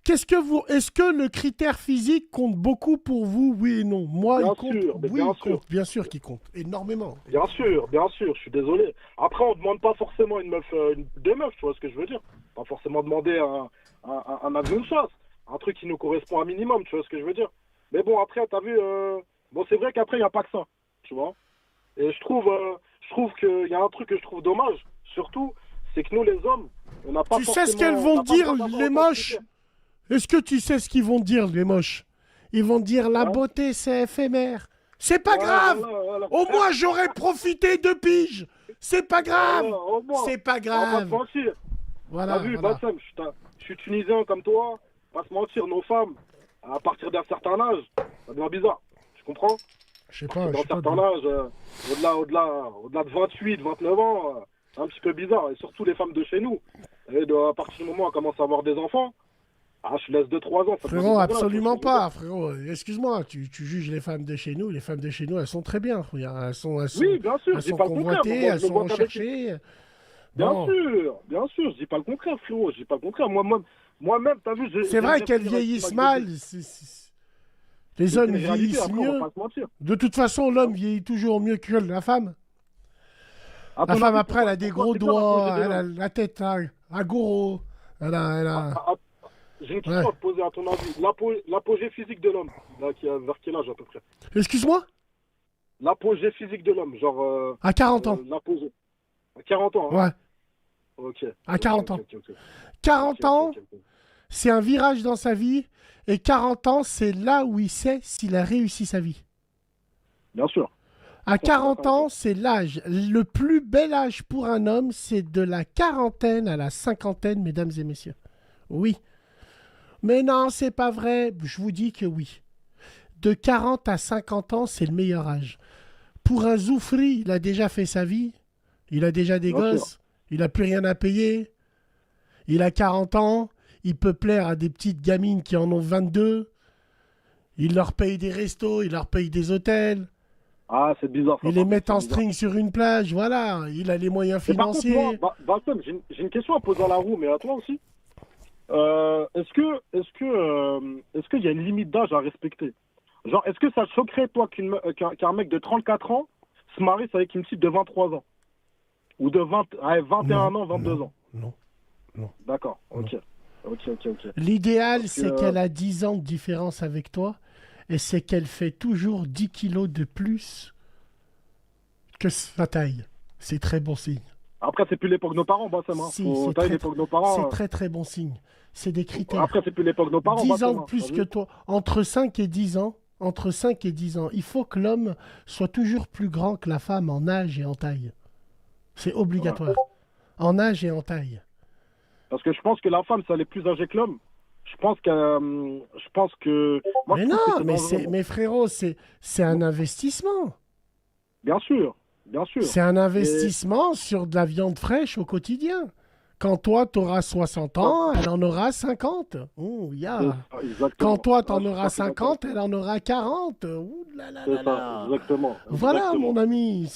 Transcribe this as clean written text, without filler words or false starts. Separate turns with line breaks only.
Est-ce que le critère physique compte beaucoup pour vous, oui et non? Moi, il
Bien
compte,
sûr, mais
oui,
bien
il
sûr.
compte, bien sûr qu'il compte, énormément.
Bien sûr, je suis désolé. Après, on demande pas forcément une meuf, des meufs, tu vois ce que je veux dire. Pas forcément demander un avion de chasse. Un truc qui nous correspond un minimum, tu vois ce que je veux dire. Mais bon, après, t'as vu, bon, c'est vrai qu'après, il n'y a pas que ça, tu vois. Et je trouve qu'il y a un truc que je trouve dommage, surtout, c'est que nous, les hommes, on n'a pas
Tu sais ce
forcément,
qu'elles
on
vont
n'a pas
dire,
besoin d'avoir
les
autant de
moches?
critères.
Est-ce que tu sais ce qu'ils vont dire, les moches? Ils vont dire la
Ouais,
beauté, c'est éphémère. C'est pas
ouais,
grave.
voilà, voilà.
Au moins, j'aurais profité de pige. C'est pas grave.
Voilà, au moins,
C'est pas
on va pas se
grave.
mentir. T'as
Voilà,
vu,
voilà.
Bassem, je suis tunisien comme toi, pas se mentir, nos femmes, à partir d'un certain âge, ça devient bizarre. Tu comprends?
Je sais
À partir
pas, je
d'un
sais pas.
certain âge, au-delà de 28, 29 ans, c'est un petit peu bizarre. Et surtout les femmes de chez nous. À partir du moment où elles commencent à avoir des enfants, ah, je laisse 2 3 ans, ça devient
Frérot,
dégueulasse, tu vois ce que
absolument
je veux dire?
pas, frérot. Excuse-moi, tu juges les femmes de chez nous. Les femmes de chez nous, elles sont très bien. Regarde,
Oui, bien sûr,
elles
je dis
sont
pas le contraire.
convoitées,
Moi,
elles
je le
sont
vois qu'avec.
recherchées.
Bien
Bon,
sûr, bien sûr, je dis pas le contraire, frérot, je dis pas le contraire. Moi-même, t'as vu,
c'est
j'aime
vrai
bien
qu'elles
finir avec une
vieillissent
image de
mal.
vie.
Les
Mais c'est
hommes
une réalité,
vieillissent
après, on va
mieux.
pas se mentir.
De toute façon, l'homme vieillit toujours mieux que la femme.
À
La
ton
femme,
avis,
après, elle a des
pourquoi
gros
c'est quoi l'apogée
doigts,
de
elle a
l'homme?
la tête à gros. Elle
Ah,
a...
ah, ah, J'ai une
Ouais.
question à te poser, à ton avis. L'apogée physique de l'homme, là, vers quel âge à peu près?
Excuse-moi?
L'apogée physique de l'homme, genre
À 40 ans.
l'apogée. À 40 ans, hein?
Ouais,
Ok,
à
ok,
40
ok,
ans.
ok, ok. Ok,
40
ok,
ans,
ok, ok.
c'est un virage dans sa vie. Et 40 ans, c'est là où il sait s'il a réussi sa vie.
Bien sûr,
À
ça, je suis d'accord
40
avec toi.
ans, c'est l'âge. Le plus bel âge pour un homme, c'est de la quarantaine à la cinquantaine, mesdames et messieurs. Oui. Mais non, c'est pas vrai. Je vous dis que oui. De 40 à 50 ans, c'est le meilleur âge. Pour un zoufri, il a déjà fait sa vie. Il a déjà des
Bien sûr.
gosses. Il n'a plus rien à payer. Il a 40 ans. Il peut plaire à des petites gamines qui en ont 22. Il leur paye des restos. Il leur paye des hôtels.
Ah, c'est bizarre ça,
Il les
par contre,
met
c'est
en
bizarre.
string sur une plage. Voilà. Il a les moyens
Mais par contre, moi,
financiers.
Bassem, j'ai une question à poser à la roue, mais à toi aussi. Est-ce qu'il y a une limite d'âge à respecter? Genre, est-ce que ça te choquerait, toi, qu'un mec de 34 ans se marie avec une petite de 23 ans? Ou de 20, ouais, 21
Non,
ans, 22
non,
ans?
non, non,
D'accord,
non.
ok. Ok, ok, ok.
L'idéal,
Parce que,
c'est qu'elle a 10 ans de différence avec toi. Et c'est qu'elle fait toujours 10 kilos de plus que sa taille. C'est très bon signe.
après, c'est plus l'époque de nos parents, Bassem, hein.
Si, c'est
T'as eu
très,
l'époque de nos
c'est
parents.
très très bon signe. C'est des
Après,
critères.
c'est plus l'époque de nos parents,
10 ans
Bassem,
de
hein. T'as
plus que
vu?
toi, entre 5 et 10 ans, entre 5 et 10 ans, il faut que l'homme soit toujours plus grand que la femme en âge et en taille. C'est
Ouais.
obligatoire. En âge et en taille.
Parce que je pense que la femme, si elle est plus âgée que l'homme, je pense que, moi, je
Mais non,
trouve que c'est
mais
dangereux, moi.
mais frérot, c'est un investissement.
Bien sûr, bien sûr.
C'est un
Et,
investissement sur de la viande fraîche au quotidien. Quand toi, tu auras 60
ça,
ans, elle en aura 50. Ouh,
c'est
ya.
ça,
Quand
exactement.
toi, tu
Ah,
en
je suis tout
auras
à fait d'accord avec
50,
toi.
elle en aura 40. Ouh là là
C'est
là
ça,
là.
exactement,
Voilà, mon
exactement.
ami.